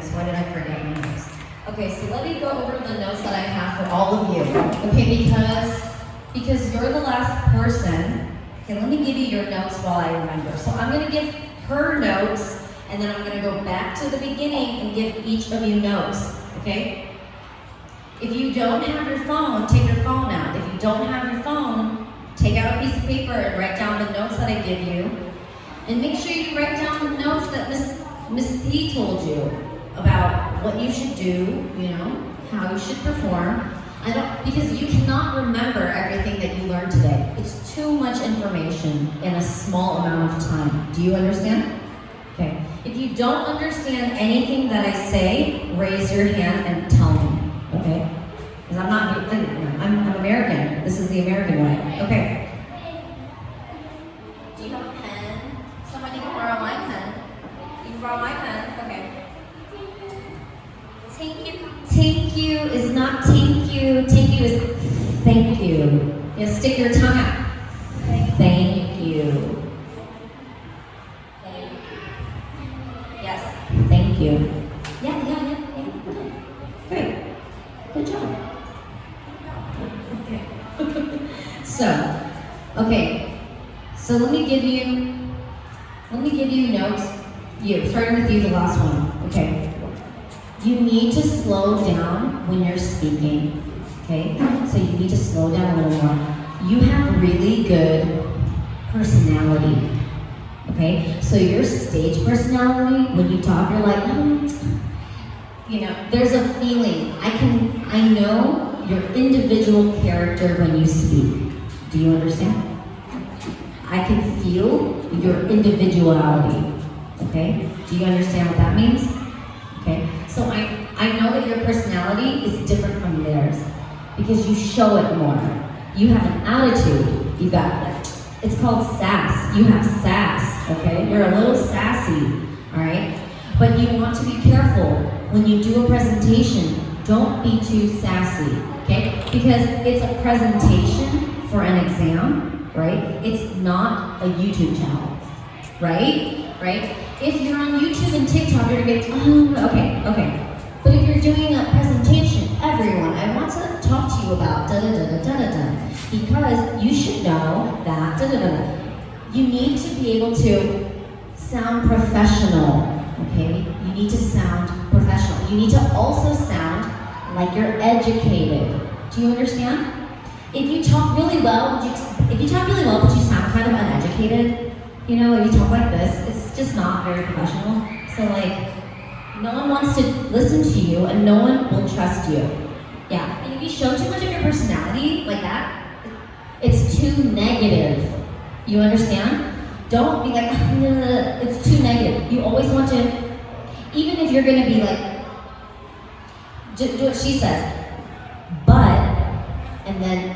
goodness, why did I forget my notes? Okay, so let me go over the notes that I have for all of you. Okay, because you're the last person. Okay, let me give you your notes while I remember. So I'm gonna give her notes, and then I'm gonna go back to the beginning and give each of you notes, okay? If you don't have your phone, take your phone out. If you don't have your phone, take out a piece of paper and write down the notes that I give you. And make sure you write down the notes that Miss P told you about what you should do, you know, how you should perform. Because you cannot remember everything that you learned today. It's too much information in a small amount of time. Do you understand? Okay. If you don't understand anything that I say, raise your hand and tell me. Okay? Because I'm American. This is the American way. Okay. Do you have a pen? Somebody can borrow my pen. You can borrow my pen. Okay. Thank you is not thank you. Thank you is thank you. You stick your tongue out. Thank you. Yes. Thank you. Yeah. Great. Good job. Okay. So let me give you notes. Starting with you, the last one. Okay. You need to slow down when you're speaking, okay? So you need to slow down a little more. You have really good personality, okay? So your stage personality, when you talk, you're like, you know, there's a feeling. I know your individual character when you speak. Do you understand? I can feel your individuality, okay? Do you understand what that means? Okay, so I know that your personality is different from theirs because you show it more. You have an attitude. You got it's called sass. You have sass, okay? You're a little sassy, all right? But you want to be careful when you do a presentation. Don't be too sassy, okay? Because it's a presentation for an exam, right? It's not a YouTube channel, right? Right? If you're on YouTube and TikTok, you're gonna get, okay. But if you're doing a presentation, everyone, I want to talk to you about da-da-da-da-da-da-da. Because you should know that da-da-da-da. You need to be able to sound professional, okay? You need to sound professional. You need to also sound like you're educated. Do you understand? If you talk really well, but you sound kind of uneducated, you know, if you talk like this, it's just not very professional. So no one wants to listen to you and no one will trust you. Yeah, and if you show too much of your personality like that, it's too negative. You understand? Don't be like, it's too negative. You always want to, even if you're gonna be like, do what she says, but, and then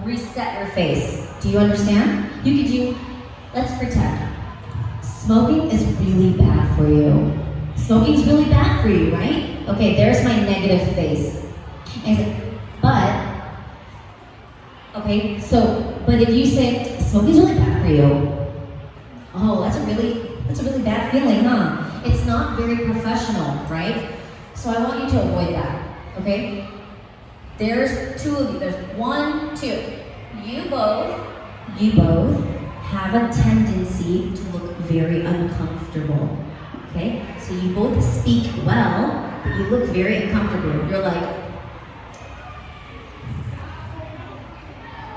reset your face. Do you understand? You could do, let's pretend. Smoking is really bad for you. Smoking's really bad for you, right? Okay, there's my negative face. And but if you say, smoking's really bad for you, oh, that's a really bad feeling, huh? It's not very professional, right? So I want you to avoid that, okay? There's two of you, there's 1, 2. You both have a tendency to look very uncomfortable, okay? So you both speak well, but you look very uncomfortable. You're like,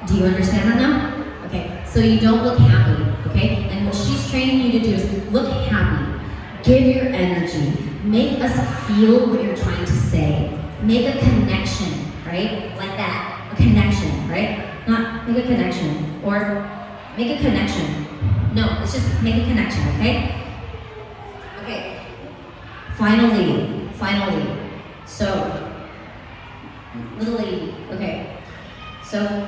do you understand that now? Okay, so you don't look happy, okay? And what she's training you to do is look happy. Give your energy. Make us feel what you're trying to say. Make a connection, right? Like that, a connection, right? Not make a connection, or make a connection. No, let's just make a connection, okay? Okay. Finally. So, little lady, okay. So,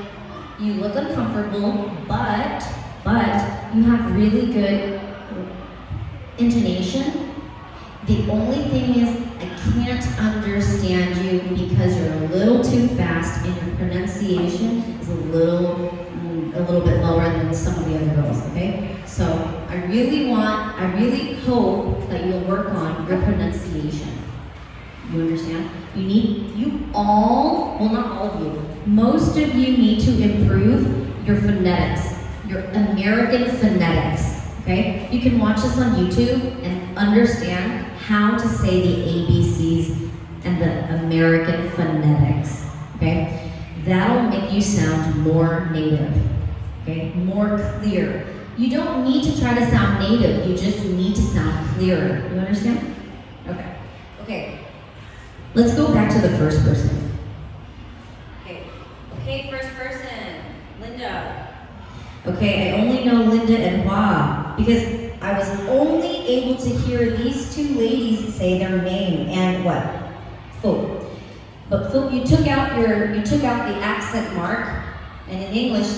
you look uncomfortable, but you have really good intonation. The only thing is, I can't understand you because you're a little too fast and your pronunciation is a little bit lower than some of the other girls, okay? So I really hope that you'll work on your pronunciation. You understand? Well, not all of you, most of you need to improve your phonetics, your American phonetics, okay? You can watch this on YouTube and understand how to say the ABCs and the American phonetics, okay? That'll make you sound more native, okay? More clear. You don't need to try to sound native, you just need to sound clearer. You understand? Okay. Let's go back to the first person. Okay, first person, Linda. Okay, I only know Linda and Hua because I was only able to hear these two ladies say their name and what? Phu. But Phu, you took out the accent mark, and in English,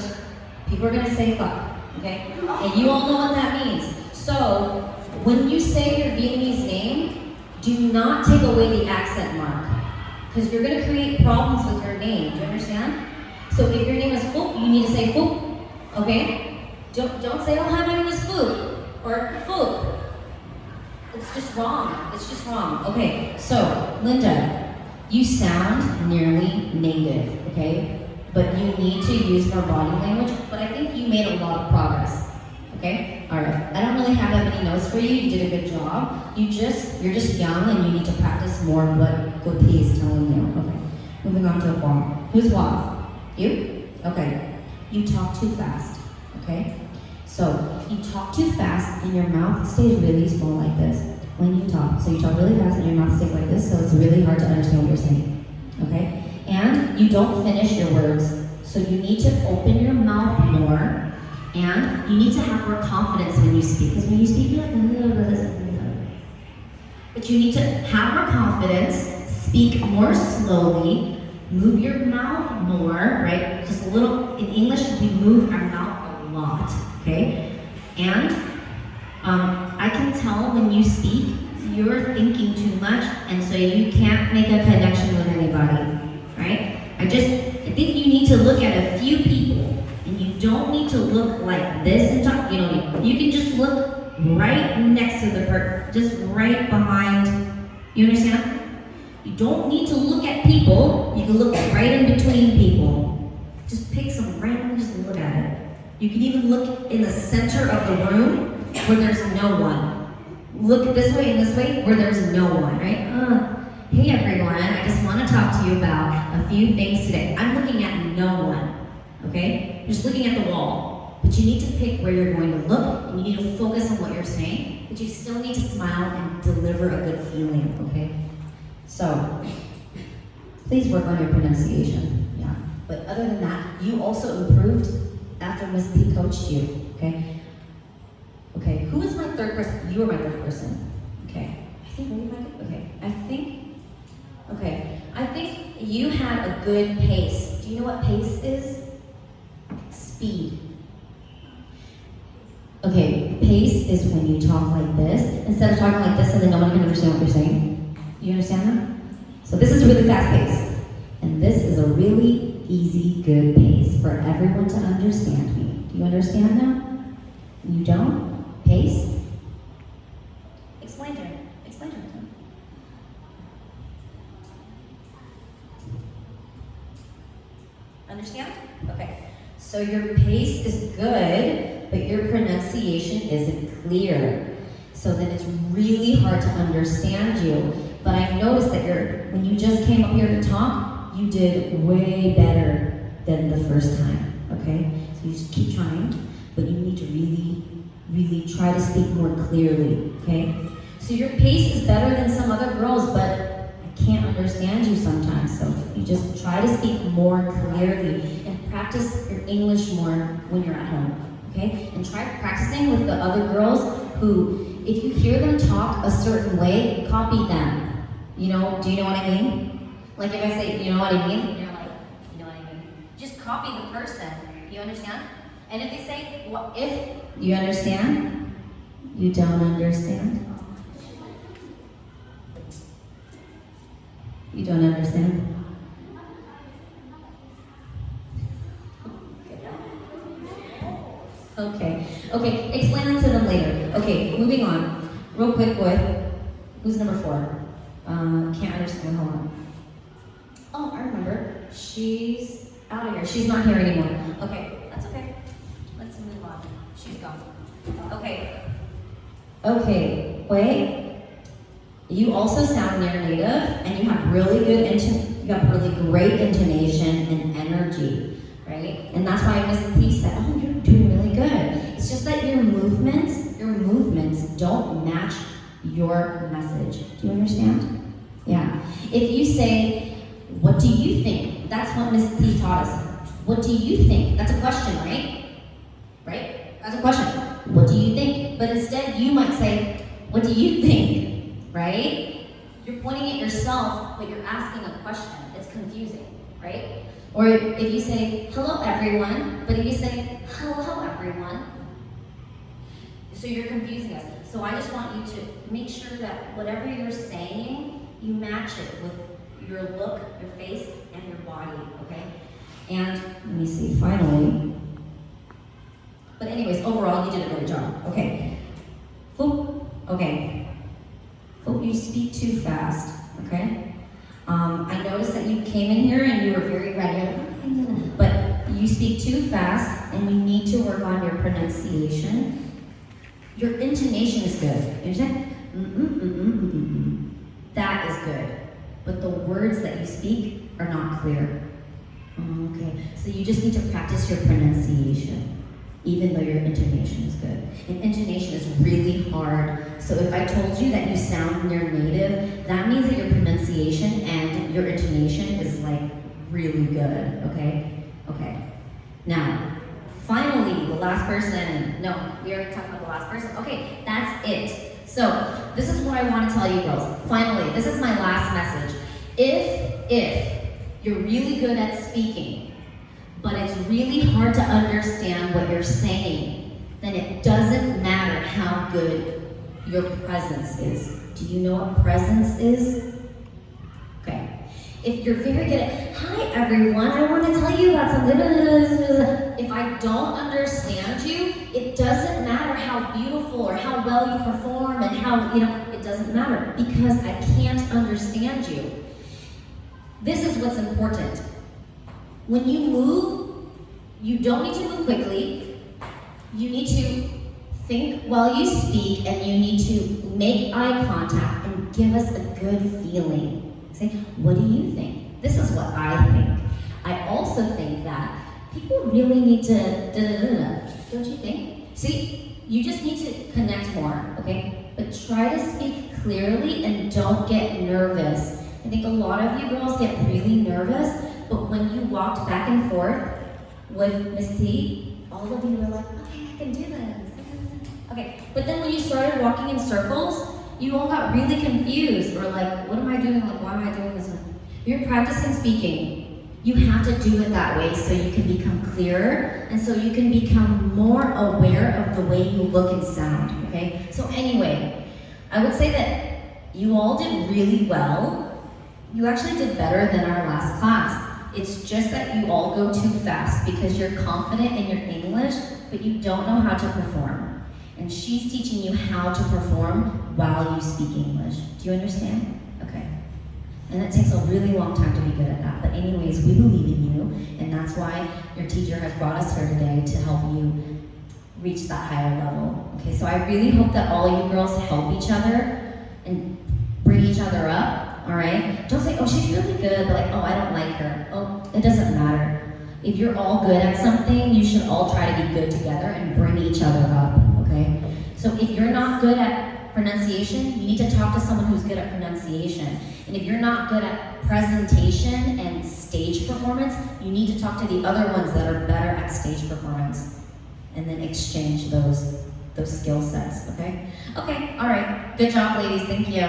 people are gonna say fuck, okay? And you all know what that means. So when you say your Vietnamese name, do not take away the accent mark, because you're gonna create problems with your name. Do you understand? So if your name is Phu, you need to say Phu, okay? Don't say, oh hi, my name is Phu, or Phu. It's just wrong. It's just wrong. Okay, so Linda, you sound nearly native, okay? But you need to use more body language, but I think you made a lot of progress, okay? All right, I don't really have that many notes for you. You did a good job. You're just young and you need to practice more what Gopi is telling you, okay? Moving on to Hua. Who's Hua? You? Okay. You talk too fast, okay? So, you talk too fast and your mouth stays really small like this when you talk. So you talk really fast and your mouth stays like this, so it's really hard to understand what you're saying, okay? And you don't finish your words. So you need to open your mouth more, and you need to have more confidence when you speak. Because when you speak, you're like, but you need to have more confidence, speak more slowly, move your mouth more, right? Just a little. In English, we move our mouth a lot, okay? And I can tell when you speak, you're thinking too much, and so you can't make a connection with anybody, right? I think you need to look at a few people, and you don't need to look like this and talk. You can just look right next to the person, just right behind. You understand? You don't need to look at people. You can look right in between people. Just pick some random, just look at it. You can even look in the center of the room where there's no one. Look this way and this way where there's no one, right? Hey everyone, I just want to talk to you about a few things today. I'm looking at no one, okay? You're just looking at the wall. But you need to pick where you're going to look, and you need to focus on what you're saying, but you still need to smile and deliver a good feeling, okay? So, please work on your pronunciation, yeah. But other than that, you also improved after Miss P coached you, okay? Okay, who is my third person? You are my third person. Okay. I think you had a good pace. Do you know what pace is? Speed. Okay, pace is when you talk like this, instead of talking like this and then no one can understand what you're saying. You understand that? So this is a really fast pace. And this is a really easy, good pace for everyone to understand me. Do you understand now? You don't? Pace? Explain to him. Understand? Okay. So your pace is good, but your pronunciation isn't clear. So then it's really hard to understand you. But I noticed that when you just came up here to talk, you did way better than the first time, okay? So you just keep trying, but you need to really, really try to speak more clearly, okay? So your pace is better than some other girls, but I can't understand you sometimes, so you just try to speak more clearly and practice your English more when you're at home, okay? And try practicing with the other girls who, if you hear them talk a certain way, copy them. Do you know what I mean? Like if I say, you know what I mean? You're like, you know what I mean? Just copy the person, you understand? And if they say, well, if you understand, you don't understand. You don't understand? Okay, explain that to them later. Okay, moving on. Real quick with, who's number 4? Can't understand. She's out of here. She's not here anymore. Okay, that's okay. Let's move on. She's gone. Okay. Okay, wait. You also sound near native, and you have really good you have really great intonation and energy, right? And that's why Miss P said, "Oh, you're doing really good." It's just that your movements don't match your message. Do you understand? Yeah. If you say, "What do you think?" That's what Miss P taught us. What do you think? That's a question, right? Right? That's a question. What do you think? But instead, you might say, "What do you think?" Right? You're pointing at yourself, but you're asking a question. It's confusing, right? Or if you say, "Hello, everyone," but if you say, "Hello, everyone," so you're confusing us. So I just want you to make sure that whatever you're saying, you match it with your look, your face, and your body, okay? And let me see, finally. But anyways, overall, you did a great job. Okay. Foop. Okay. Foop, you speak too fast, okay? I noticed that you came in here and you were very ready, but you speak too fast, and we need to work on your pronunciation. Your intonation is good. You understand? That is good. But the words that you speak are not clear. Okay, so you just need to practice your pronunciation, even though your intonation is good. And intonation is really hard. So if I told you that you sound near native, that means that your pronunciation and your intonation is like really good, okay? Okay. Now, finally, the last person. No, we already talked about the last person. Okay, that's it. So, this is what I want to tell you girls. Finally, this is my last message. If you're really good at speaking, but it's really hard to understand what you're saying, then it doesn't matter how good your presence is. Do you know what presence is? Okay. If you're very good at, "Hi everyone, I want to tell you about something." If I don't understand you, it doesn't matter how beautiful or how well you perform and how, it doesn't matter because I can't understand you. This is what's important. When you move, you don't need to move quickly. You need to think while you speak, and you need to make eye contact and give us a good feeling. Say, "What do you think?" This is what I think. I also think that people really need to don't you think? See, you just need to connect more, okay? But try to speak clearly and don't get nervous. I think a lot of you girls get really nervous, but when you walked back and forth with Miss T, all of you were like, "Okay, I can do this." Okay, but then when you started walking in circles, you all got really confused, or like, "What am I doing? Like, why am I doing this?" You're practicing speaking. You have to do it that way so you can become clearer, and so you can become more aware of the way you look and sound, okay? So anyway, I would say that you all did really well. You actually did better than our last class. It's just that you all go too fast because you're confident in your English, but you don't know how to perform. And she's teaching you how to perform while you speak English. Do you understand? Okay. And it takes a really long time to be good at that. But anyways, we believe in you, and that's why your teacher has brought us here today to help you reach that higher level. Okay, so I really hope that all you girls help each other and bring each other up. All right? Don't say, "Oh, she's really good," but like, "Oh, I don't like her." Oh, it doesn't matter. If you're all good at something, you should all try to be good together and bring each other up, okay? So if you're not good at pronunciation, you need to talk to someone who's good at pronunciation. And if you're not good at presentation and stage performance, you need to talk to the other ones that are better at stage performance. And then exchange those skill sets, okay? Okay, all right. Good job, ladies. Thank you.